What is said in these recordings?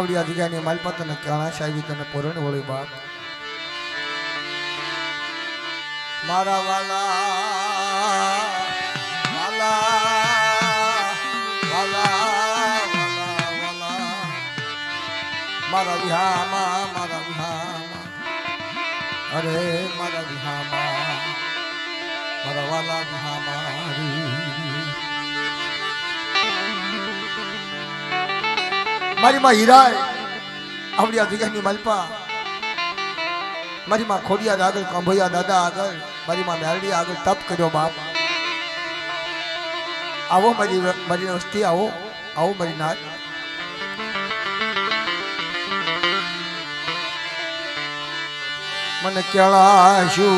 આવડિયા જગ્યાની માલપત અને કાણા સાહેબી તને પોરણ વળી બાપ મારા વાલા વાલા વાલા વાલા મારા વિહામાં અરે મારા વિહામાં મારા વાલા વિહામાં મારી માં હીરાય આવડિયા જગ્યાની માલપા મારી માં ખોડિયા આગળ કંભૈયા દાદા આગળ મારી માં મેરડી આગળ તપ કર્યો બાપ આવો મારી વસ્તી આવો આવો મારી નાથ મને કેળાશું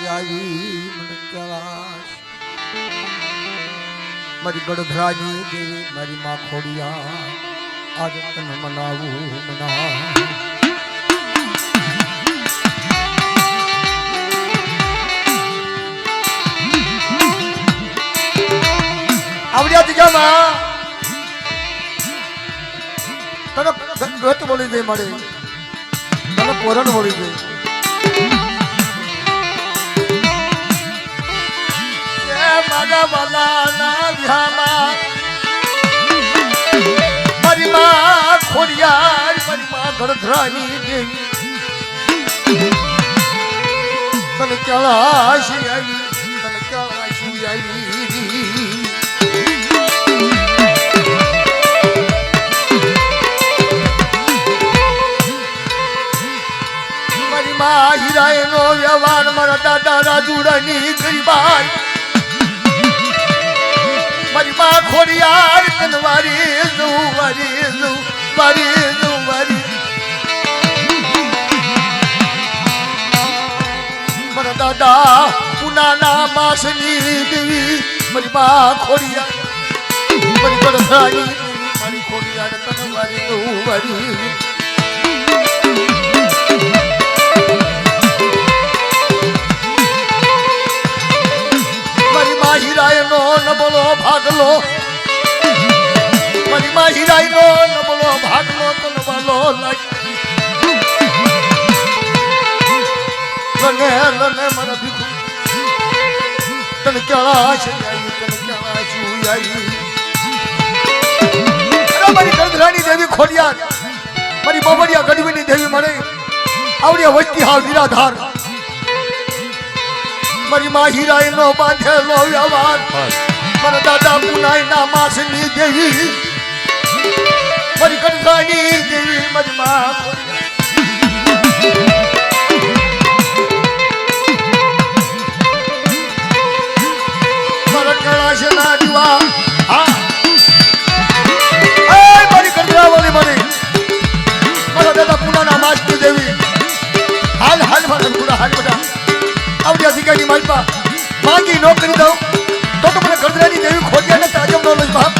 આવી મને કેળાશ મારી ગડધરાની દેવી મારી માં ખોડિયા આજ તને મનાવું આવડિયા જગ્યામાં તને ગત બોલી દે મળે તને પોરણ બોલી દે મારા વાલાના વિહામાં મારી માં ખોડિયાર મારી માં ગડધરાની દેવી તને કેળાશી આવી તને કેળાશી આવી મારી માં હીરાયનો વ્યવહાર મારા દાદા રાજુડાની ગરીબાઈ મારી માં ખોડિયાર તન વારી મારા દાદા પુનાના માસની દેવી મારી માં ખોડિયાર મારી ગડધરાની દેવી મારી ખોડિયાર તન વારી હીરાયનો નબળો ભાગલો મારી માં હીરાયનો નબળો ભાગલો તો નબળો લને મારા ભીખુ તને કેળાશ આવી તને કેળાશ આવી મારી ગડધરાની દેવી ખોડિયાર મારી બાબડિયા ગઢવીની દેવી મળે આવડિયા વસ્તી હાલ નિરાધાર મારી માં હીરાયનો બાંધેલો વ્યવહાર મારા દાદા પુનાઈના માસની દેવી મારી ગડધરાની દેવી મારી માં મારા કૈલાશ ના દીવા હા મારી ગડધરાવાળી મારી મારા દાદા પુનાના માસની દેવી હાલ મારા પૂરા હાલ બધા આવડિયા જગ્યાની માલપા માંગી ન કરી દઉં તો મને ગડધરાની દેવી ખોડિયાને તાજમ નો લઈ બાપ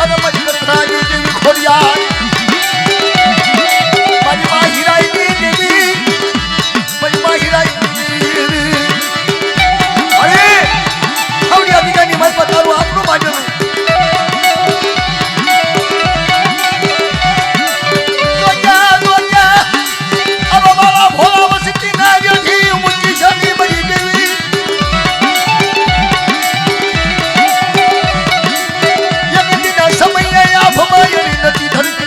અને મારી ગડધરાની દેવી ખોડિયાર મારી માં હીરાયની દેવી મારી માં હીરાયની દેવી અરે આવડિયા જગ્યાની માલપા તારું આપણું માન્યું નથી ધરતી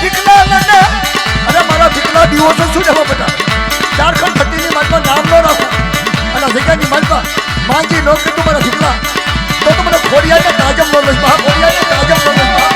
ભીખલા મને અરે મારા ભીખલા દીવો તો શું લેવા બેટા ઝારખંડ થતીની માલમાં નામ ન રાખું અને જગ્યાની માલમાં માંગી નો કીધું મારા ભીખલા તો મને ખોડિયાને તાજમ નો લઈશ બા ખોડિયાને તાજમ નો લઈશ બા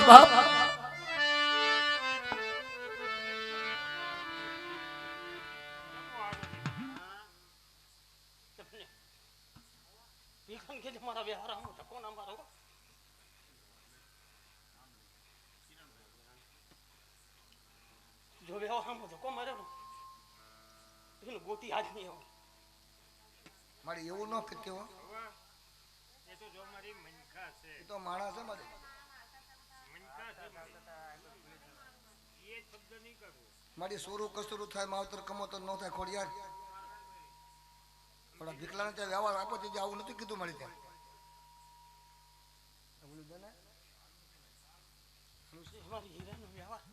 બાપ મારા વ્યવહાર આમ ધક્કો ના મારો જો વ્યવહાર આમ ધક્કો માર્યો ને ગોતી હાથ નહીં આવો મારે એવું ન કહેતો એ તો જો મારી મનકા છે એ તો માણસ છે મારે મનકા છે એ શબ્દ નહીં કરવો મારી સોરું કસરું થાય માવતર કમોતર ન થાય ખોડિયાર થોડા ભીખલાને ત્યાં વ્યવહાર આપો છે આવું નથી કીધું મારી ત્યાં મારી હીરાનો વ્યવહાર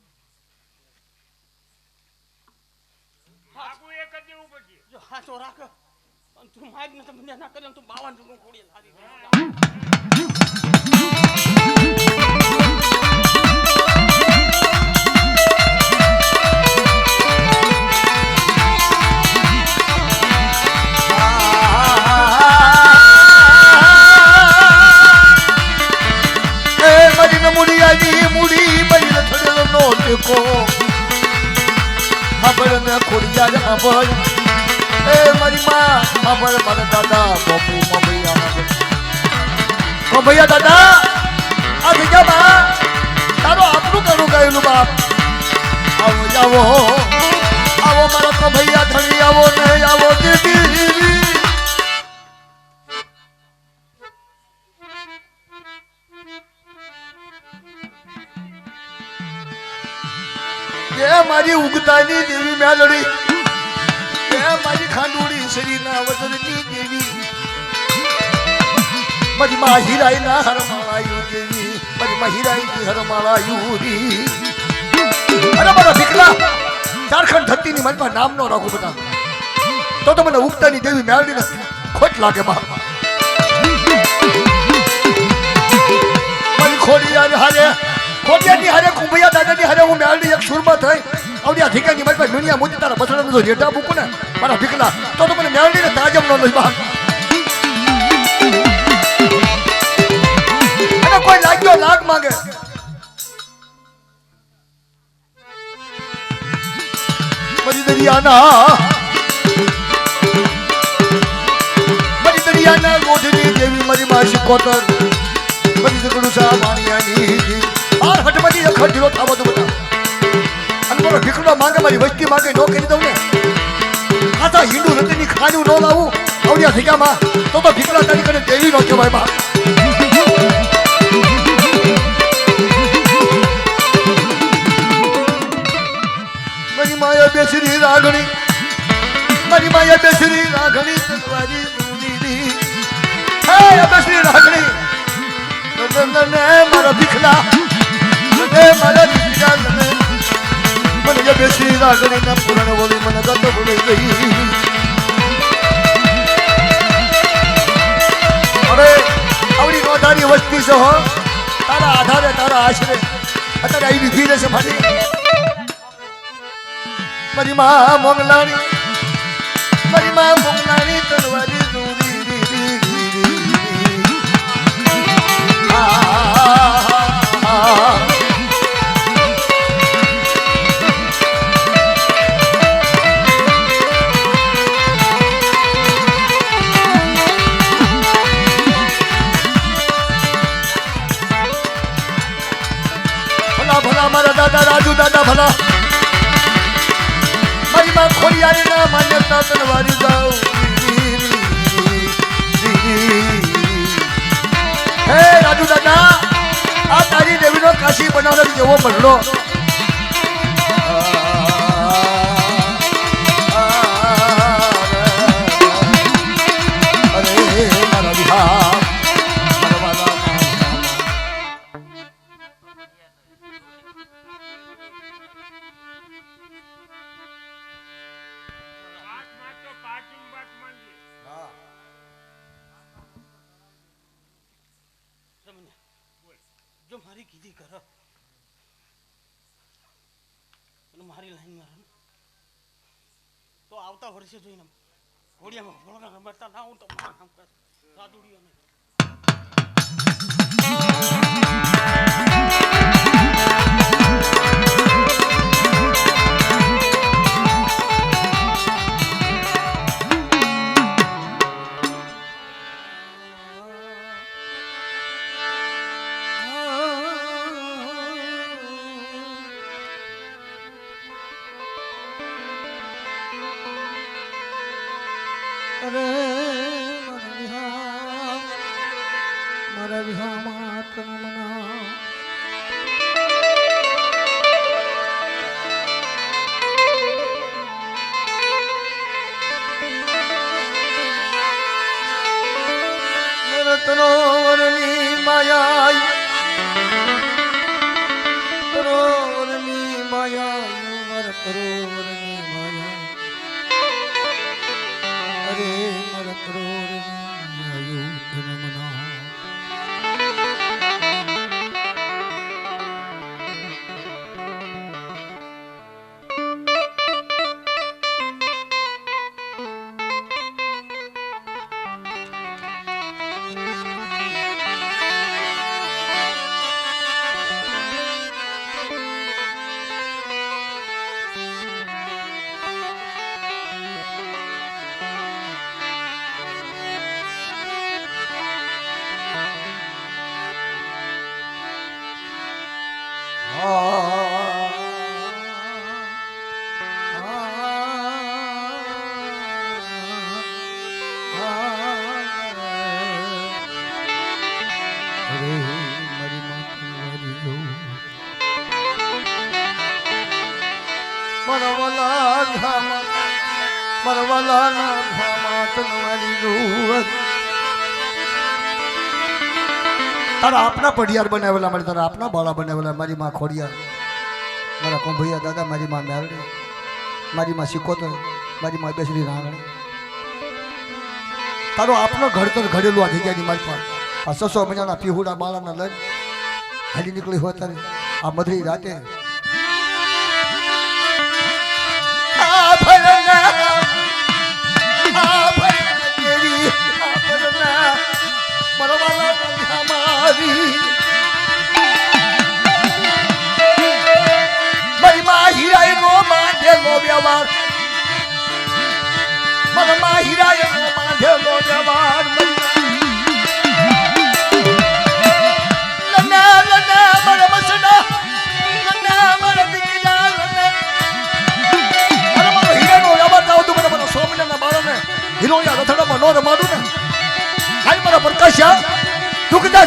આગુ એક જ દેવું પડશે જો હાથો રાખ અને તું માગ ને તમને ના કરે તું 52 નું ખોડી લાદી को खबर में खोड़िया खबर ए मरी माँ खबर मारे दादा बापू मम्मिया ओ भैया दादा आ भैया माँ तारो आपनु करू गयेलू बाप आओ जाओ आओ मारो को भैया धनी आओ नहीं आओ दीदी मारी उगतानी देवी मेलड़ी मारी खांडूड़ी श्री ना वदनी देवी मारी माँ हीराई ना हर मालायू देवी मारी माँ हीराई की हर मालायू री अरे मारा भीखला झारखंड धरती नी मन पर नाम नो राखो बता तो मैंने उगतानी देवी मेलड़ी ने खोट लागे मां मारी खोड़ी यार हारे खोटियानी हरे कुंभैया दादानी हरे હું મેલડી એક સુરમાં થઈ આવડિયા ઠીકાની મારી પાસે દુનિયા મોતી તારા બસડાનો જો રેટા મૂકું ને મારા ભીખલા તો મને મેલડીને તાજમ ન લઈ બા અને કોઈ લાગ્યો લાગ માંગે મરી દરિયાના ગોઠની જેવી મારી માસી કોતર મરી જગડું સા માણિયાની बार हट मजी अखर ढीलो थावा दो बता अन मोरो भीखलो मांगे मारी वस्ती मांगे नो करी दઉં ને આતા હિન્દુ રતની ખાનું નો લાવું આવડિયા થયા માં તો ભીખલા તારી કરે દેવી નો કહેવાય બા મારી માયા બેસરી રાગણી તલવારી દૂની હે બેસરી રાગણી નને મારા ભીખલા मारा दीदा मन जब श्री रागणी ना पुराण बोली मन गत बोली गई अरे आवड़ी नोधारी वस्ती से हो तारा आधारे तारा आश्रय अतर आई विधि से फाटी मरी मां मोंगलानी तलवारी दूरी भला भला मारा दादा राजू दादा भला માં ખોડિયારી ના માન્યતા તલવારી જાઉં હે રાજુ દાદા આ તારી દેવીનો કાશી બનાવનાર જેવો બનલો વાતમાં તો પાર્કિંગ બાત માંગી. જો મારી કીધી કર અને મારી લાઈન મારે તો આવતા વર્ષે જોઈને ઘોડિયામાં ઘોડા રમતા ના હું તો કામ કર સાદુડીઓ નહીં મારા વિહામાં તન મના તરોવરની માયા તરોવરની માયા મારા તરોવરની માયા અરે મારા તરોવરની માયા તન મના તારા આપના પઢિયાર બનાવેલા મારી તારા આપના બાળા બનાવેલા મારી માં ખોડિયાર મારા કોંભૈયા દાદા મારી માં મેરડી મારી માં સિકોતર મારી માં બેસડી રાંગણી તારો આપનો ઘડતર ઘડેલું આ જગ્યાની મારી પાસે આ 600 મહિનાના પીહુડા બાળાના લઈને હાલી નીકળી હોય તારે આ મધરી રાતે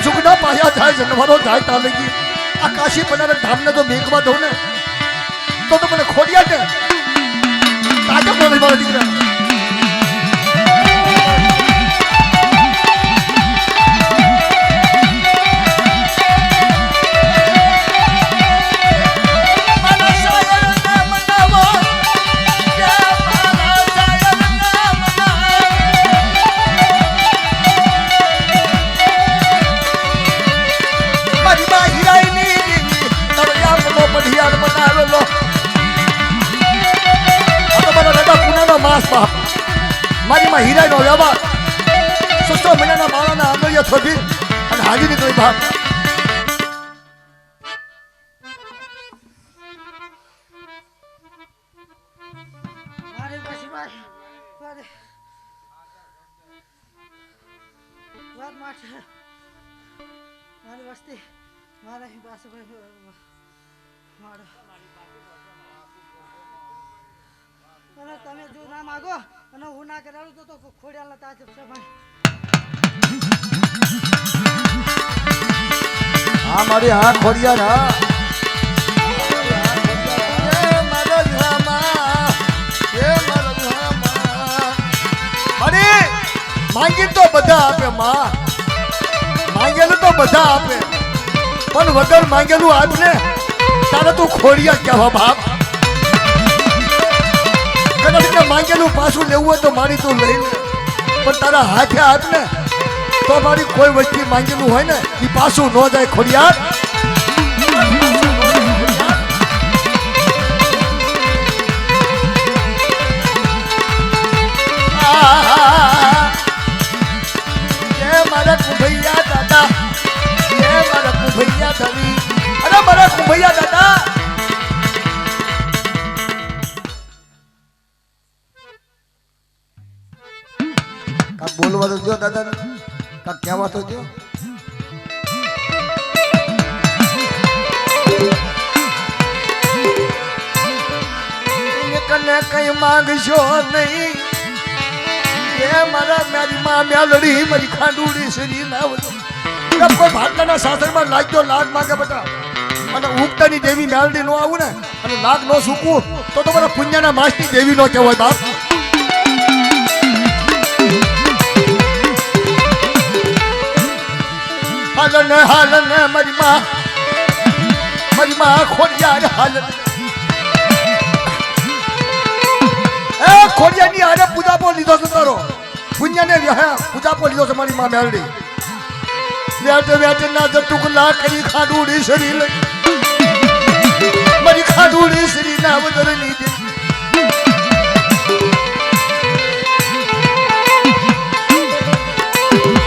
ઝુકડા પાયા થાય જન્મવાનો જાય તાલગી આ કાશી પનાર ધામને તો મેઘમાં દઉં ને તો મને ખોડિયા છે તાજબ નથી મારા દીકરા મારી માં હીરાનો વ્યવહાર 600 મહિનાના બાળાના આંગળીઓ થોભી અને હાજી નીકળી બહાર મારે પછી મારે વાત માઠ મારી વસ્તી મારા પાસે મારો માગો અને હું ના કરાવું તો ખોડિયાલ તાજબ છે ભાઈ. હા મારી હા ખોડિયાર હા એ મારો ધામા એ મારો ધામા અરે માંગી તો બધા આપે માં માંગેલું તો બધા આપે પણ વગર માંગેલું આપ ને તારે તું ખોડિયા કહેવા બાપ કદાચ કે માંગેલું પાછું લેવું હોય તો મારી તું લઈ લે પણ તારા હાથે હાથ ને તો મારી કોઈ વસ્તુ માંગેલું હોય ને એ પાછું ન જાય ખોડિયાર મારા કુંભૈયા દાદા મારા કુંભૈયા ધવી અરે મારા કુંભૈયા દાદા કાક બોલવા તો જો દાદા કાક કહેવા તો જો કને કઈ માંગશો નહીં એ મારા મારી માં મેલડી મારી ખાંડુડી શ્રી નાવતો કોઈ ભાટલાના શાસનમાં લાગ્યો લાગ માંગે બધા અને ઉગતાની દેવી મેલડી નો આવું ને અને લાગ નો સૂકવું તો મારા પુણ્યના માસની દેવી નો કહેવાય બાપ હાલને મારી માં ખોડિયાર હાલને એ ખોડિયાની હારે પૂજાપો લીધો છે તારો પુણ્યને પૂજાપો લીધો છે મારી માં મેલડી વેટ ના ટુકલા કરી ખાડુડી શરી લઈ મારી ખાડુડી શ્રી ના વદરની દે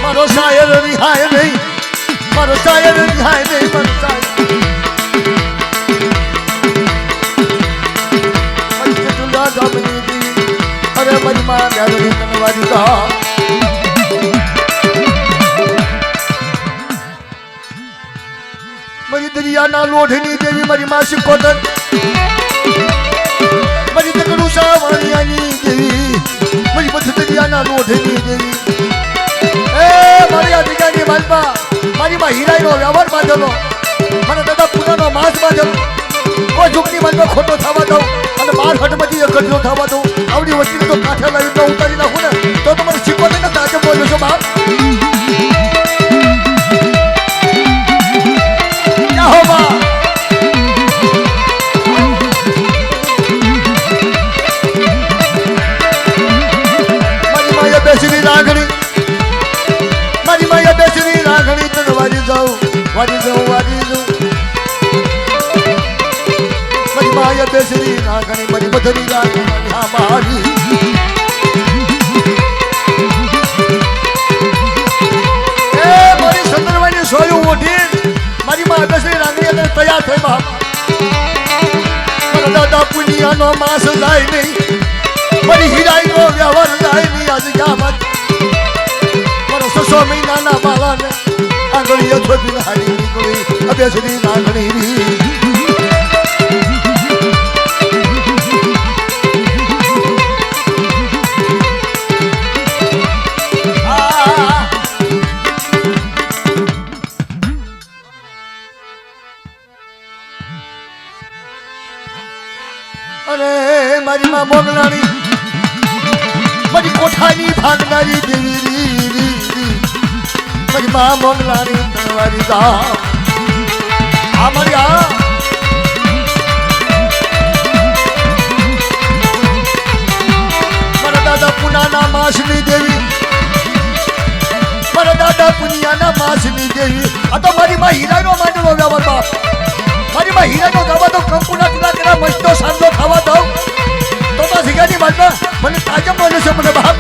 મારો શાયર રિહાય નહીં મારો શાયર રિહાય નહીં મારો શાયર તુલા જમની દી અરે મારી માં મેલડી તનવારી કા મારી દરિયાના લોઢની દેવી મારી માસી કોટન મારી તકડું સાવણિયાની દેવી મારી બધ દરિયાના લોઢની દેવી એ મારી આ જગ્યાની માલપા મારી માં હીરાઈનો વ્યવહાર બાંધેલો મને દાદા પૂનાનો માસ બાંધેલો કોઈ ઝુકની માલપા ખોટો થવા દઉં અને 12 હટમાંથી એકઠો થવા દઉં આવડી વસ્તી તો કાંઠે લાવી તો ઉતારી નાખું ને તો તમારે શીખો ને તાજે બોલ્યો છો બાપ મારી માયા બેસરી રાગણી તને વારી જાઉં મારી માયા બેસરી રાગણી મારી બધી રાગણી મારી એ મારી સંદરવાની સોયું ઓઢી મારી માં બેસરી રાગણી તને તૈયાર થઈ બાપ મારા દાદા પુનિયાનો માસ જાય નહીં મારી હીરાઈનો વ્યવહાર જાય નહીં આજ ક્યાં સસો મહિનાના બાળાને આંગળીઓ છોડી હારી નીકળી અભ્યાસની નાગણી અરે મારી માં મોગલાણી મારી કોઠાની ભાગનારી દેવી મારી માં મોગલાની તનવારી દા આ મારી આ મારા દાદા પુનાના માસની દેવી મારા દાદા પુનિયાના માસની દેવી આ તો મારી માં હીરાનો માંડવો વ્યવહાર બાપ મારી માં હીરાનો ગાવા તો કંકુના ટુલા કરા મસ્તો સાંજો ખાવા દઉં તો શીખાની વાતમાં મને તાજબ બોલે છે મને બાપ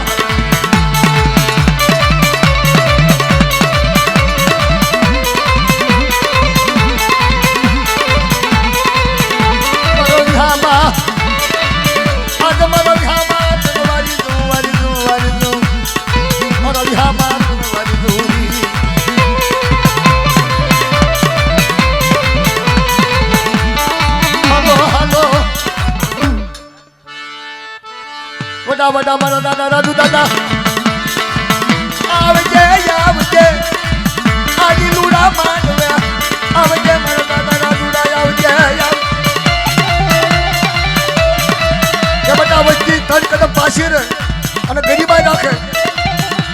દાદા વડા મારા દાદા રાજુ દાદા આવજે આવજે આજી લુડા માંડવે આવજે મારા દાદા રાજુ આવજે કે બટા વચ્ચે ત્રણ કદમ પાછી રે અને ગરીબાઈ રાખે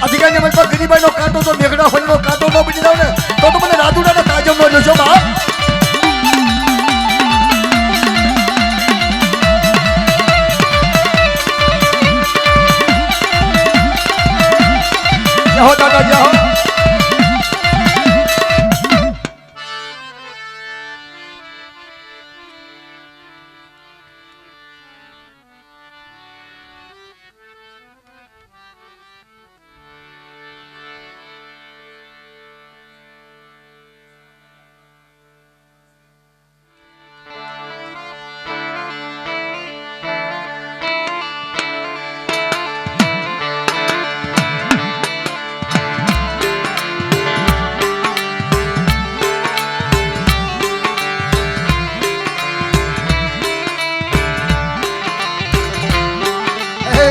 અધિકારી મને પર ગરીબાઈ નો કાંટો તો મેઘડા હોય નો કાંટો ન બની જાવ ને તો મને રાજુડાનો તાજમ નો લેશો બા જાઓ દાદા જાઓ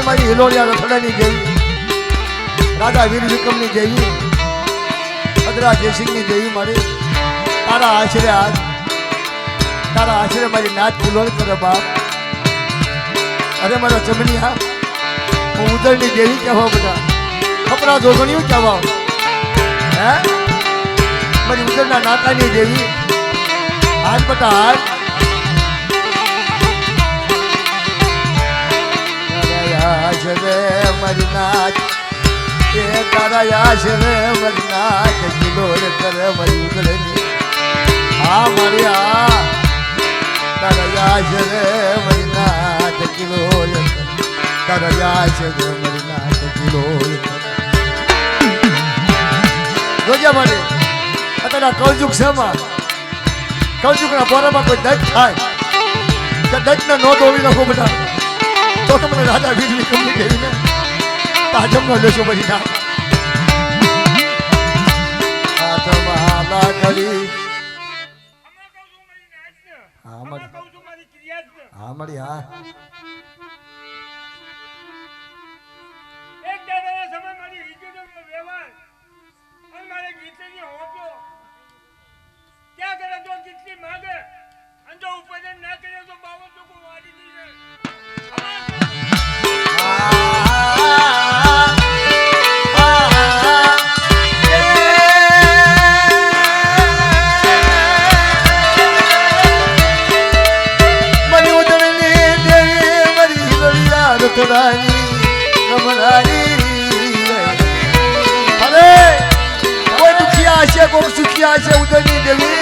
મારી હિલોલિયા રથડાની જેવી રાજા વીર વિક્રમની જેવી અદરા જયસિંહની જેવી મારી તારા આશરે મારી નાચ ફૂલોલ કરે બાપ અરે મારા ચમનિયા હું ઉદળની દેવી કહેવા બધા ખપરા જોગણિયું કહેવા હે મારી ઉદળના નાતાની દેવી હાથ બટા હાથ આશરે મારી નાચ એ તારા આશરે મારી નાચ કિલોર કરે મારી ઉગડની હા મારી આ તારા આશરે મારી નાચ કિલોર તારા આશરે મારી નાચ કિલોર જોજે મારી અત્યારે કૌજુક છે માં કૌજુકના પોરામાં કોઈ દજ થાય કે દજને નો દોડી નાખો બધા તો તમને રાજા વીર વિક્રમની દેવીને તાજમનો લેશો પછી ના આત્મા ઘડી હા મળી હા એક દાદાના સમય મારી હિજોનો વ્યવહાર અને મારે ગીતની હોતો ક્યાં કરે તો ગીતની માગે અને જો ઉપજન ના કરે તો બાવો તો કો વાડી દીને કોઈ સુખિયા છે ઉદયની દેવી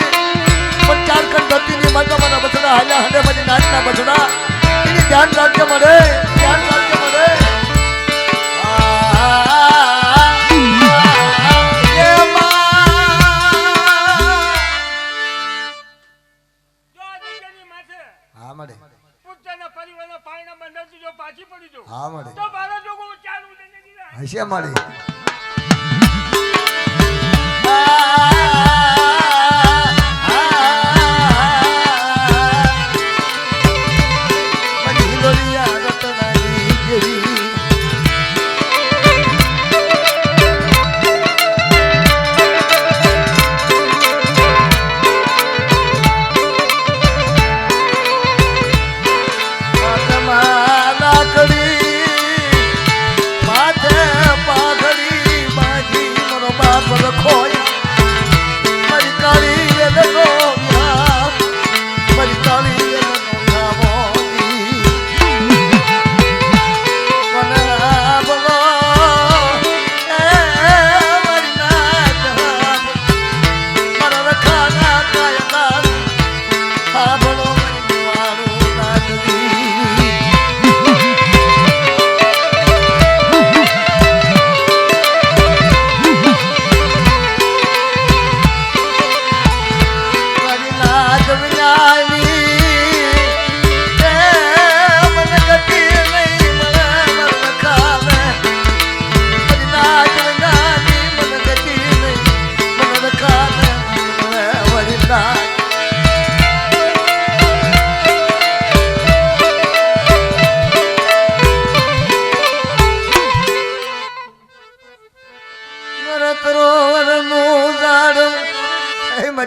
પણ ચારખંડ ધરતીની માતા મારા બછડા હાલ્યા હંડે મારી નાચના બછડા એની ધ્યાન રાખજે મળે ધ્યાન રાખજે મળે હા મળે પુત્રના પરિવારના પાયના બંધાતી જો પાછી પડી જો હા મળે તો મારા જોગો ચાલુ ને હશે મળે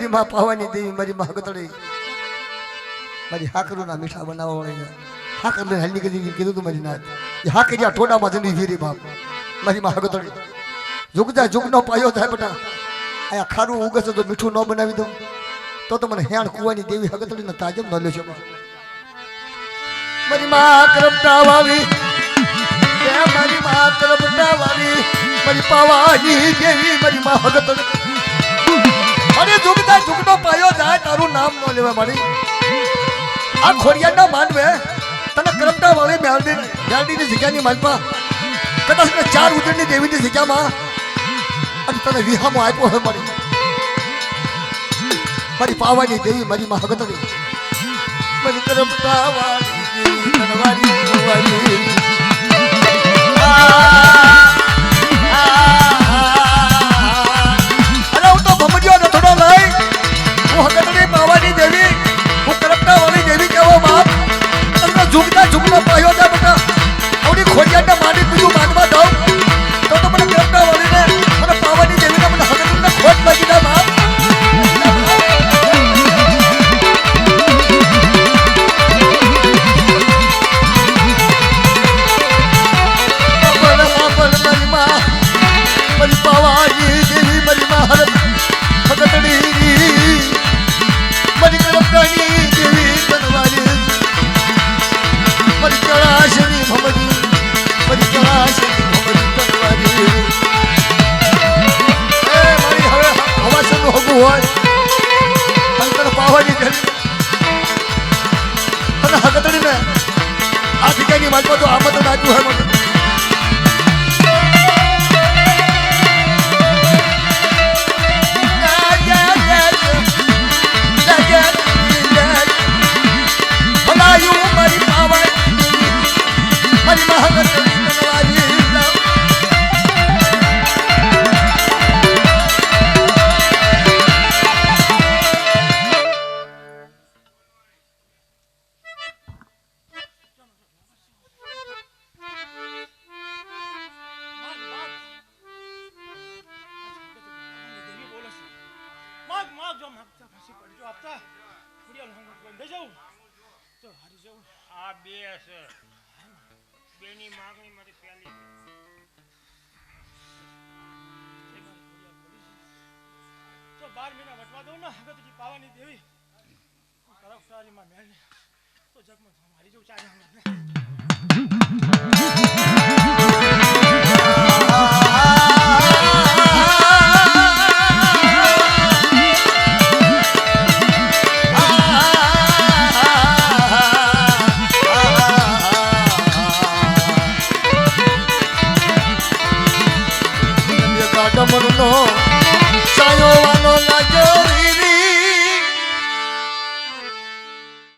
મારી માં પાવાની દેવી મારી માં હગતળી મારી હાકરુના મીઠા બનાવવા વાળી હાકર લઈને હલ્લી કરી કીધું તું મારી નાથ એ હાકરિયા ઠોડામાં જઈને વીરી બાપ મારી માં હગતળી ઝુકજા ઝુકનો પાયો થાય બેટા અહીંયા ખારું ઉગશે તો મીઠું ન બનાવી દઉં તો મને હેણ કુવાની દેવી હગતળીને તાજબ ન લેશો મારી માં કરમટા વાવી મારી માં કરમટા વાવી મારી પાવાની દેવી મારી માં હગતળી અરે ઝુકતા ઝુકનો પાયો જાય તારું નામ ન લેવાય મારી આ ખોડિયાના માનવે તને કરમટા વાળી મેલડીની જગ્યાની માલપા કદાચ ને 4 ઉજળની દેવીની જગ્યામાં અને તને વિહામો આપ્યો હોય મારી પાવાની દેવી મારી માં હગતળી મારી કરમટા વાળી દેવી તનવારી તનવારી ઝુકતા ઝુકનો પાયો છે બેટા આવડી ખોડિયાને માની બીજું માનવા દઉં તો મને કરમટા વાળીને મને પાવાની દેવીને મને હગતળીને ખોટ લાગી જાય બાપ મારી પાવાની દેવી મારી માં હગતળી મારી કરમટાની દેવી તનવારી મારી કળાશની ભમરી મારી કળાશની ભમરી તનવારી એ મારી હવે હવાસનું હગું હોય અંતર પાવાની દેવી તને હગતળીને આ જગ્યાની માલમાં તો આમંત્રણ આપ્યું હોય મને આ બે છે બેની માંગણી મારી પહેલી તો 12 મહિના વટવા દઉં ને હગતજી પાવાની દેવી કરમટાળીમાં મેળને તો જગમાં મારી જેવું ચાલે no